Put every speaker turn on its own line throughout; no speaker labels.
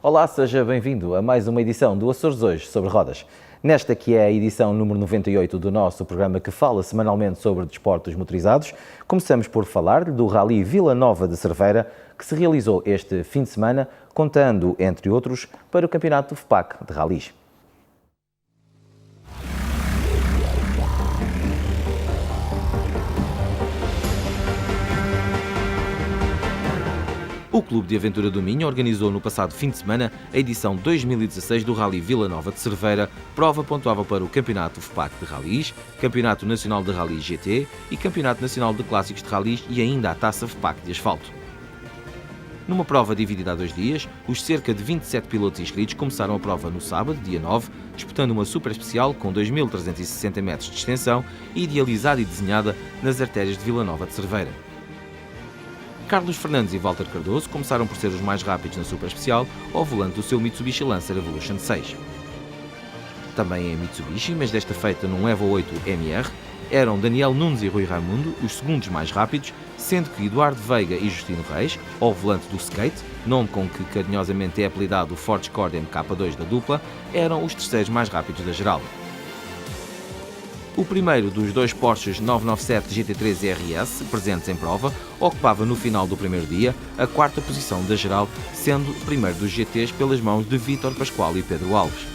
Olá, seja bem-vindo a mais uma edição do Açores Hoje sobre Rodas. Nesta que é a edição número 98 do nosso programa que fala semanalmente sobre desportos motorizados, começamos por falar do Rally Vila Nova de Cerveira, que se realizou este fim de semana, contando, entre outros, para o Campeonato FPAC de Rallys. O Clube de Aventura do Minho organizou no passado fim de semana a edição 2016 do Rally Vila Nova de Cerveira, prova pontuável para o Campeonato FPAC de Rallys, Campeonato Nacional de Rallys GT e Campeonato Nacional de Clássicos de Rallys e ainda a Taça FPAC de Asfalto. Numa prova dividida a 2 dias, os cerca de 27 pilotos inscritos começaram a prova no sábado, dia 9, disputando uma super especial com 2.360 metros de extensão, idealizada e desenhada nas artérias de Vila Nova de Cerveira. Carlos Fernandes e Walter Cardoso começaram por ser os mais rápidos na super especial ao volante do seu Mitsubishi Lancer Evolution 6. Também em Mitsubishi, mas desta feita num Evo 8 MR, eram Daniel Nunes e Rui Raimundo os segundos mais rápidos, sendo que Eduardo Veiga e Justino Reis, ao volante do Skate, nome com que carinhosamente é apelidado o Ford Escort MK2 da dupla, eram os terceiros mais rápidos da geral. O primeiro dos dois Porsches 997 GT3 RS presentes em prova ocupava no final do primeiro dia a quarta posição da geral, sendo o primeiro dos GTs pelas mãos de Vítor Pascoal e Pedro Alves.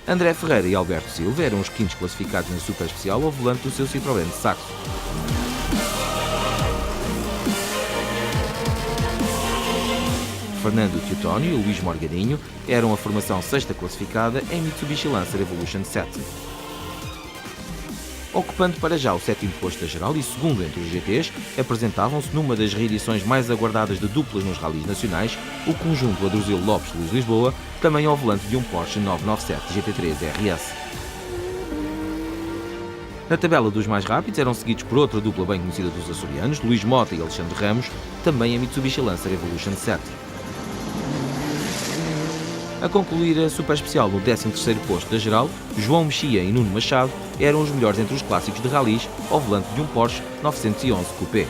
André Ferreira e Alberto Silva eram os quintos classificados na super especial ao volante do seu Citroën de Saxo. Fernando Teotónio e Luís Morgadinho eram a formação sexta classificada em Mitsubishi Lancer Evolution 7. Ocupando para já o sétimo posto da geral e segundo entre os GTs, apresentavam-se numa das reedições mais aguardadas de duplas nos rallies nacionais, o conjunto Adrosil Lopes-Luís Lisboa, também ao volante de um Porsche 997 GT3 RS. Na tabela dos mais rápidos eram seguidos por outra dupla bem conhecida dos açorianos, Luís Mota e Alexandre Ramos, também a Mitsubishi Lancer Evolution 7. A concluir a super especial no 13º posto da geral, João Mexia e Nuno Machado eram os melhores entre os clássicos de rallies ao volante de um Porsche 911 Coupé.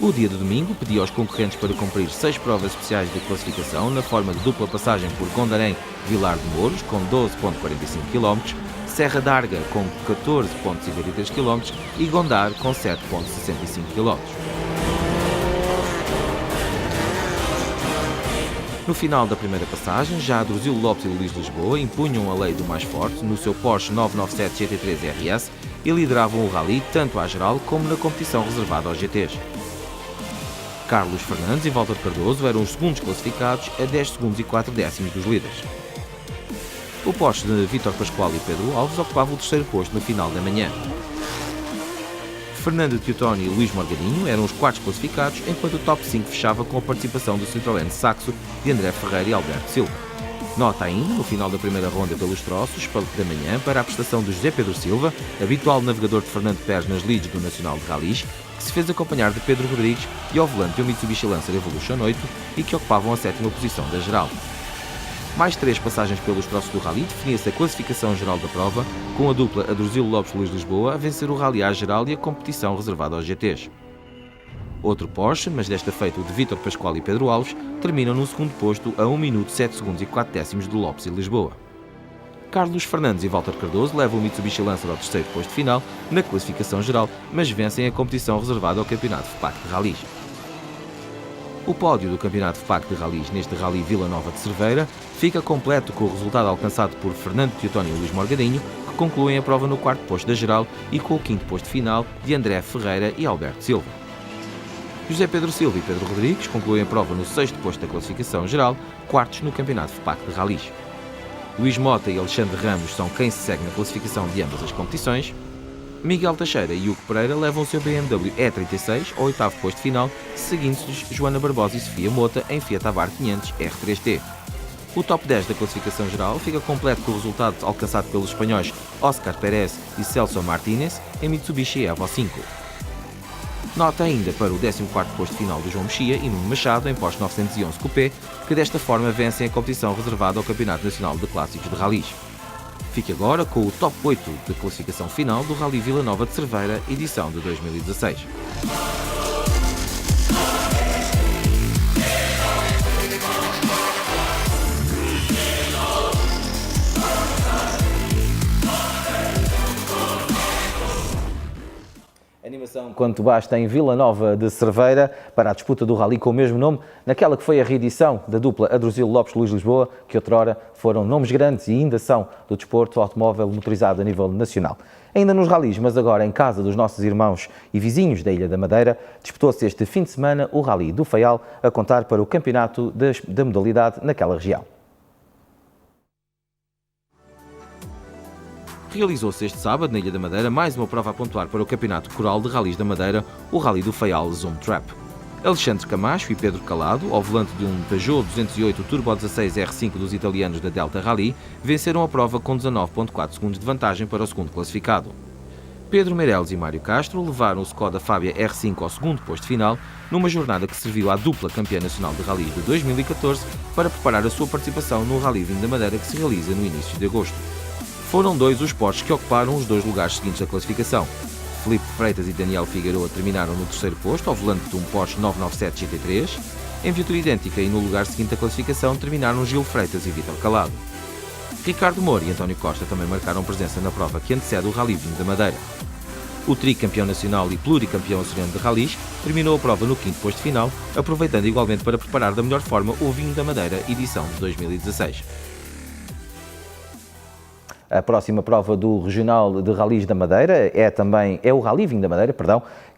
O dia de domingo pedia aos concorrentes para cumprir 6 provas especiais de classificação na forma de dupla passagem por Gondarém Vilar de Mouros com 12,45 km, Serra d'Arga com 14,53 km e Gondar com 7,65 km. No final da primeira passagem, já Adrosil Lopes e Luís Lisboa impunham a lei do mais forte no seu Porsche 997 GT3 RS e lideravam o rally tanto à geral como na competição reservada aos GTs. Carlos Fernandes e Walter Cardoso eram os segundos classificados a 10 segundos e 4 décimos dos líderes. O Porsche de Vítor Pascoal e Pedro Alves ocupava o terceiro posto no final da manhã. Fernando Teotónio e Luís Morgadinho eram os quartos classificados, enquanto o top 5 fechava com a participação do Citroën de Saxo de André Ferreira e Alberto Silva. Nota ainda, no final da primeira ronda pelos troços, da manhã, para a prestação de José Pedro Silva, habitual navegador de Fernando Pérez nas leads do Nacional de Rallys, que se fez acompanhar de Pedro Rodrigues e ao volante de um Mitsubishi Lancer Evolution 8 e que ocupavam a sétima posição da geral. Mais 3 passagens pelos troços do rally definia-se a classificação geral da prova, com a dupla Adrosil Lopes-Luís Lisboa a vencer o rally à geral e a competição reservada aos GTs. Outro Porsche, mas desta feita o de Vítor Pascoal e Pedro Alves, terminam no segundo posto a 1 minuto 7 segundos e 4 décimos de Lopes e Lisboa. Carlos Fernandes e Walter Cardoso levam o Mitsubishi Lancer ao terceiro posto final na classificação geral, mas vencem a competição reservada ao Campeonato FPAC de Rallys. O pódio do Campeonato FPAC de Rallys neste Rally Vila Nova de Cerveira fica completo com o resultado alcançado por Fernando Teotónio e Luís Morgadinho, que concluem a prova no quarto posto da geral e com o quinto posto final de André Ferreira e Alberto Silva. José Pedro Silva e Pedro Rodrigues concluem a prova no sexto posto da classificação geral, quartos no Campeonato FPAC de Rallys. Luís Mota e Alexandre Ramos são quem se segue na classificação de ambas as competições. Miguel Teixeira e Hugo Pereira levam o seu BMW E36 ao oitavo posto final, seguindo-se Joana Barbosa e Sofia Mota em Fiat Abarth 500 R3T. O top 10 da classificação geral fica completo com o resultado alcançado pelos espanhóis Óscar Pérez e Celso Martínez em Mitsubishi Evo 5. Nota ainda para o 14º posto final do João Mexia e Nuno Machado em Porsche 911 Coupé, que desta forma vencem a competição reservada ao Campeonato Nacional de Clássicos de Rallys. Fique agora com o top 8 de classificação final do Rally Vila Nova de Cerveira, edição de 2016.
quanto basta em Vila Nova de Cerveira para a disputa do rally com o mesmo nome, naquela que foi a reedição da dupla Adruzilo Lopes-Luís Lisboa, que outrora foram nomes grandes e ainda são do desporto automóvel motorizado a nível nacional. Ainda nos rallies, mas agora em casa dos nossos irmãos e vizinhos da Ilha da Madeira, disputou-se este fim de semana o Rally do Faial, a contar para o campeonato da modalidade naquela região.
Realizou-se este sábado, na Ilha da Madeira, mais uma prova a pontuar para o Campeonato Coral de Rallys da Madeira, o Rally do Faial Zoom Trap. Alexandre Camacho e Pedro Calado, ao volante de um Peugeot 208 Turbo 16 R5 dos italianos da Delta Rally, venceram a prova com 19,4 segundos de vantagem para o segundo classificado. Pedro Meireles e Mário Castro levaram o Skoda Fabia R5 ao segundo posto final, numa jornada que serviu à dupla campeã nacional de rallies de 2014 para preparar a sua participação no Rally Vinho da Madeira, que se realiza no início de agosto. Foram dois os postos que ocuparam os dois lugares seguintes da classificação. Filipe Freitas e Daniel Figueiredo terminaram no terceiro posto, ao volante de um Porsche 997 GT3. Em viatura idêntica e no lugar seguinte da classificação terminaram Gil Freitas e Vítor Calado. Ricardo Moura e António Costa também marcaram presença na prova que antecede o Rally Vinho da Madeira. O tricampeão nacional e pluricampeão açoriano de rallies terminou a prova no quinto posto final, aproveitando igualmente para preparar da melhor forma o Vinho da Madeira edição de 2016.
A próxima prova do Regional de Rallys da Madeira é o Rally Vinho da Madeira,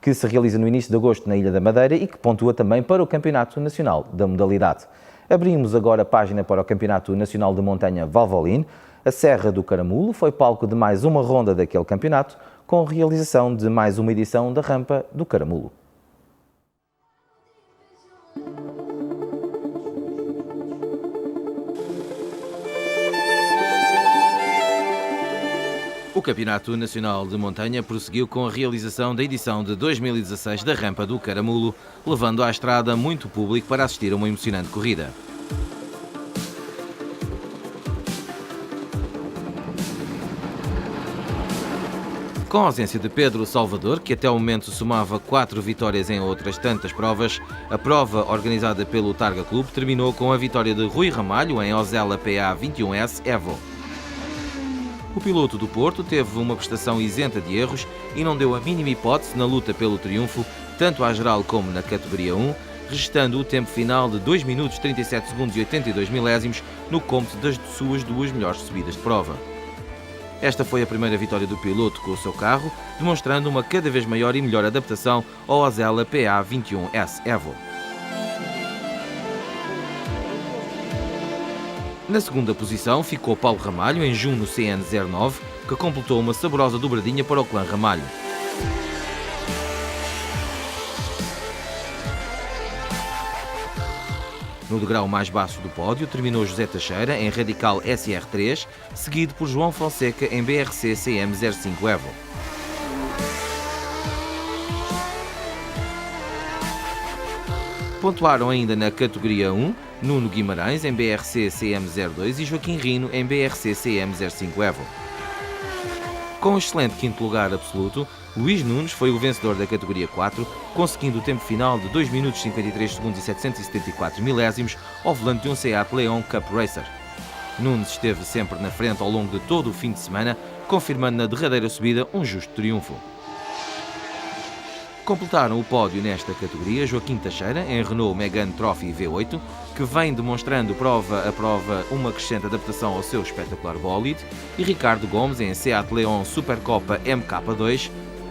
que se realiza no início de agosto na Ilha da Madeira e que pontua também para o Campeonato Nacional da modalidade. Abrimos agora a página para o Campeonato Nacional de Montanha Valvoline. A Serra do Caramulo foi palco de mais uma ronda daquele campeonato, com a realização de mais uma edição da Rampa do Caramulo.
O Campeonato Nacional de Montanha prosseguiu com a realização da edição de 2016 da Rampa do Caramulo, levando à estrada muito público para assistir a uma emocionante corrida. Com a ausência de Pedro Salvador, que até o momento somava 4 vitórias em outras tantas provas, a prova organizada pelo Targa Clube terminou com a vitória de Rui Ramalho em Ozela PA 21S Evo. O piloto do Porto teve uma prestação isenta de erros e não deu a mínima hipótese na luta pelo triunfo, tanto à geral como na categoria 1, registando o tempo final de 2 minutos 37 segundos e 82 milésimos no cômputo das suas duas melhores subidas de prova. Esta foi a primeira vitória do piloto com o seu carro, demonstrando uma cada vez maior e melhor adaptação ao Ozela PA 21S Evo. Na segunda posição ficou Paulo Ramalho em Juno CN09, que completou uma saborosa dobradinha para o clã Ramalho. No degrau mais baixo do pódio terminou José Teixeira em Radical SR3, seguido por João Fonseca em BRC CM05 Evo. Pontuaram ainda na categoria 1 Nuno Guimarães em BRC CM02 e Joaquim Rino em BRC CM05 Evo. Com um excelente quinto lugar absoluto, Luís Nunes foi o vencedor da categoria 4, conseguindo o tempo final de 2 minutos 53 segundos e 774 milésimos ao volante de um Seat Leon Cup Racer. Nunes esteve sempre na frente ao longo de todo o fim de semana, confirmando na derradeira subida um justo triunfo. Completaram o pódio nesta categoria Joaquim Teixeira em Renault Megane Trophy V8, que vem demonstrando prova a prova uma crescente adaptação ao seu espetacular bólide, e Ricardo Gomes em Seat Leon Supercopa MK2.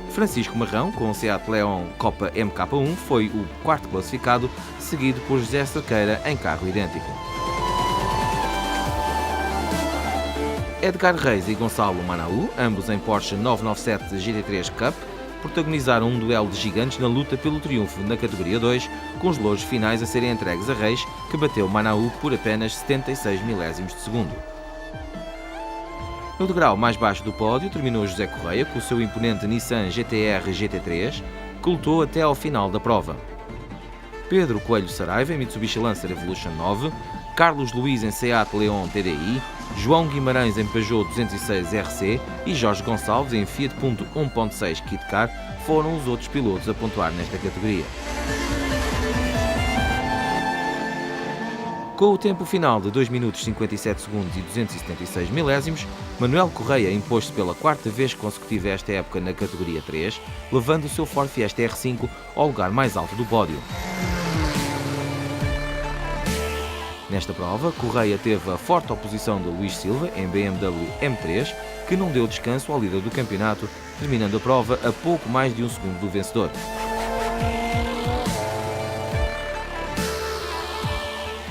Francisco Marrão com o Seat Leon Copa MK1 foi o quarto classificado, seguido por José Cerqueira em carro idêntico. Edgar Reis e Gonçalo Manaú, ambos em Porsche 997 GT3 Cup, protagonizaram um duelo de gigantes na luta pelo triunfo na categoria 2, com os louros finais a serem entregues a Reis, que bateu Manaú por apenas 76 milésimos de segundo. No degrau mais baixo do pódio terminou José Correia com o seu imponente Nissan GT-R GT3, que lutou até ao final da prova. Pedro Coelho Saraiva em Mitsubishi Lancer Evolution 9, Carlos Luiz em Seat Leon TDI, João Guimarães em Peugeot 206 RC e Jorge Gonçalves em Fiat Punto 1.6 Kit Car foram os outros pilotos a pontuar nesta categoria. Com o tempo final de 2 minutos 57 segundos e 276 milésimos, Manuel Correia impôs-se pela quarta vez consecutiva esta época na categoria 3, levando o seu Ford Fiesta R5 ao lugar mais alto do pódio. Nesta prova, Correia teve a forte oposição de Luís Silva em BMW M3, que não deu descanso ao líder do campeonato, terminando a prova a pouco mais de um segundo do vencedor.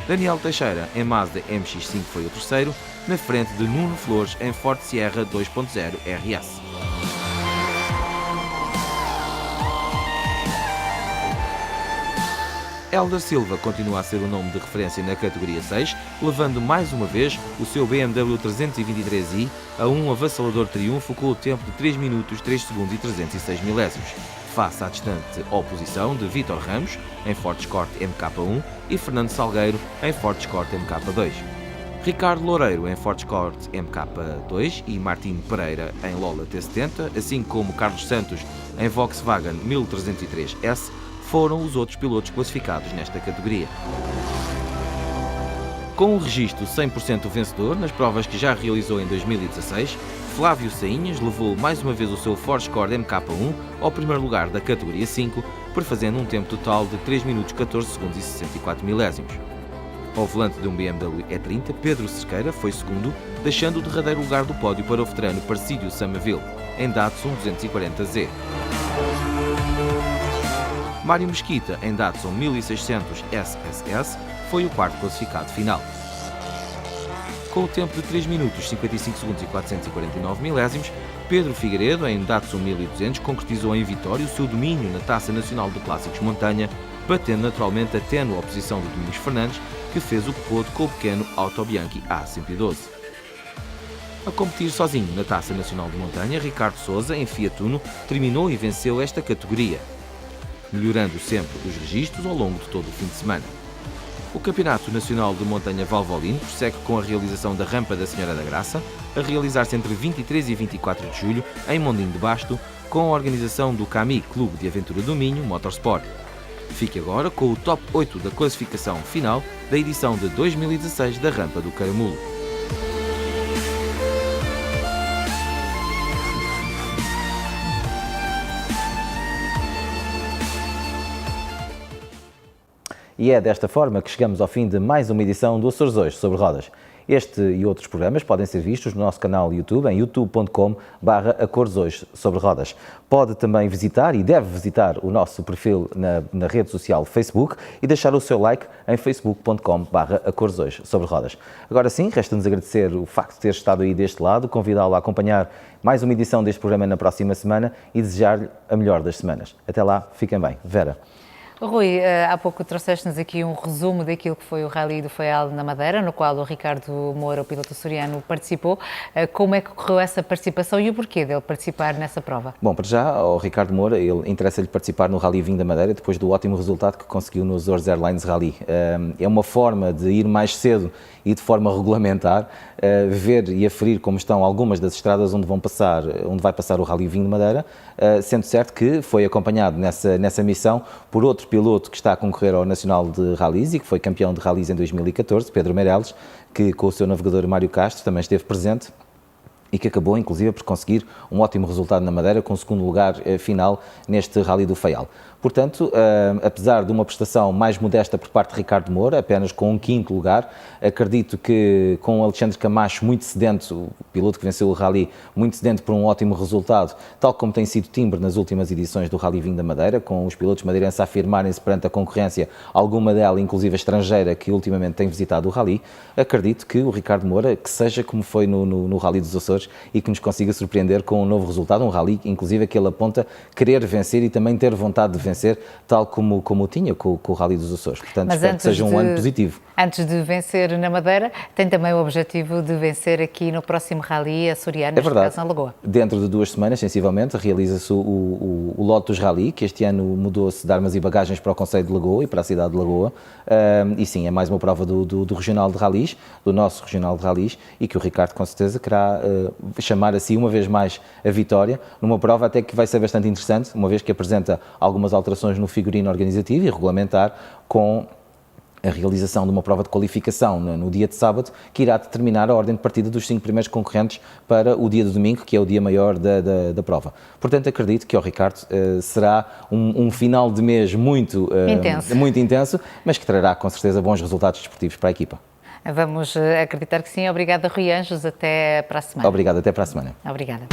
Daniel Teixeira em Mazda MX-5 foi o terceiro, na frente de Nuno Flores em Ford Sierra 2.0 RS. Hélder Silva continua a ser o nome de referência na categoria 6, levando mais uma vez o seu BMW 323i a um avassalador triunfo com o tempo de 3 minutos, 3 segundos e 306 milésimos, face à distante oposição de Vítor Ramos em Ford Escort MK1 e Fernando Salgueiro em Ford Escort MK2. Ricardo Loureiro em Ford Escort MK2 e Martim Pereira em Lola T70, assim como Carlos Santos em Volkswagen 1303S, foram os outros pilotos classificados nesta categoria. Com um registro 100% vencedor nas provas que já realizou em 2016, Flávio Sainhas levou mais uma vez o seu Ford Escort MK1 ao primeiro lugar da categoria 5, prefazendo um tempo total de 3 minutos 14 segundos e 64 milésimos. Ao volante de um BMW E30, Pedro Cerqueira foi segundo, deixando o derradeiro lugar do pódio para o veterano Parcídio Samaville, em Datsun 240Z. Mário Mesquita, em Datsun 1600 SSS, foi o quarto classificado final. Com o tempo de 3 minutos, 55 segundos e 449 milésimos, Pedro Figueiredo, em Datsun 1200, concretizou em vitória o seu domínio na Taça Nacional de Clássicos Montanha, batendo naturalmente a tênue oposição de Domingos Fernandes, que fez o que pôde com o pequeno Auto Bianchi A112. A competir sozinho na Taça Nacional de Montanha, Ricardo Sousa, em Fiat Uno, terminou e venceu esta categoria, melhorando sempre os registros ao longo de todo o fim de semana. O Campeonato Nacional de Montanha Valvoline prossegue com a realização da Rampa da Senhora da Graça, a realizar-se entre 23 e 24 de julho, em Mondinho de Basto, com a organização do CAMI Clube de Aventura do Minho Motorsport. Fique agora com o top 8 da classificação final da edição de 2016 da Rampa do Caramulo.
E é desta forma que chegamos ao fim de mais uma edição do Açores Hoje sobre Rodas. Este e outros programas podem ser vistos no nosso canal YouTube, em youtube.com/acoreshoje sobre rodas. Pode também visitar e deve visitar o nosso perfil na rede social Facebook e deixar o seu like em facebook.com/acoreshoje sobre rodas. Agora sim, resta-nos agradecer o facto de ter estado aí deste lado, convidá-lo a acompanhar mais uma edição deste programa na próxima semana e desejar-lhe a melhor das semanas. Até lá, fiquem bem. Vera.
Rui, há pouco trouxeste-nos aqui um resumo daquilo que foi o Rally do Faial na Madeira, no qual o Ricardo Moura, o piloto açoriano, participou. Como é que correu essa participação e o porquê dele participar nessa prova?
Bom, para já, ao Ricardo Moura, ele interessa-lhe participar no Rally Vinho da Madeira, depois do ótimo resultado que conseguiu no Azores Airlines Rally. É uma forma de ir mais cedo e de forma regulamentar, ver e aferir como estão algumas das estradas onde vai passar o Rally Vinho de Madeira, sendo certo que foi acompanhado nessa missão por outro piloto que está a concorrer ao Nacional de Rallys e que foi campeão de Rallys em 2014, Pedro Meirelles, que com o seu navegador Mário Castro também esteve presente e que acabou, inclusive, por conseguir um ótimo resultado na Madeira, com o segundo lugar final neste Rally do Faial. Portanto, apesar de uma prestação mais modesta por parte de Ricardo Moura, apenas com um quinto lugar, acredito que com o Alexandre Camacho muito sedento, o piloto que venceu o Rally, muito sedento por um ótimo resultado, tal como tem sido timbre nas últimas edições do Rally Vinho da Madeira, com os pilotos madeirenses a afirmarem-se perante a concorrência, alguma dela, inclusive estrangeira, que ultimamente tem visitado o Rally, acredito que o Ricardo Moura, que seja como foi no Rally dos Açores e que nos consiga surpreender com um novo resultado, um Rally, inclusive, que ele aponta querer vencer e também ter vontade de vencer, tal como tinha com o Rally dos Açores. Portanto, espero que seja um ano positivo.
Antes de vencer na Madeira, tem também o objetivo de vencer aqui no próximo Rally açoriano,
neste caso
na Lagoa.
Dentro de 2 semanas, sensivelmente, realiza-se o Lotus Rally, que este ano mudou-se de armas e bagagens para o Concelho de Lagoa e para a cidade de Lagoa. E sim, é mais uma prova do Regional de Rallys, do nosso Regional de Rallys, e que o Ricardo com certeza querá chamar a si uma vez mais a vitória, numa prova até que vai ser bastante interessante, uma vez que apresenta algumas alterações no figurino organizativo e regulamentar, com a realização de uma prova de qualificação no dia de sábado, que irá determinar a ordem de partida dos 5 primeiros concorrentes para o dia de domingo, que é o dia maior da prova. Portanto, acredito que, Ricardo, será um final de mês muito intenso, mas que trará com certeza bons resultados desportivos para a equipa.
Vamos acreditar que sim. Obrigada, Rui Anjos. Até para a semana.
Obrigado, até para a semana.
Obrigada.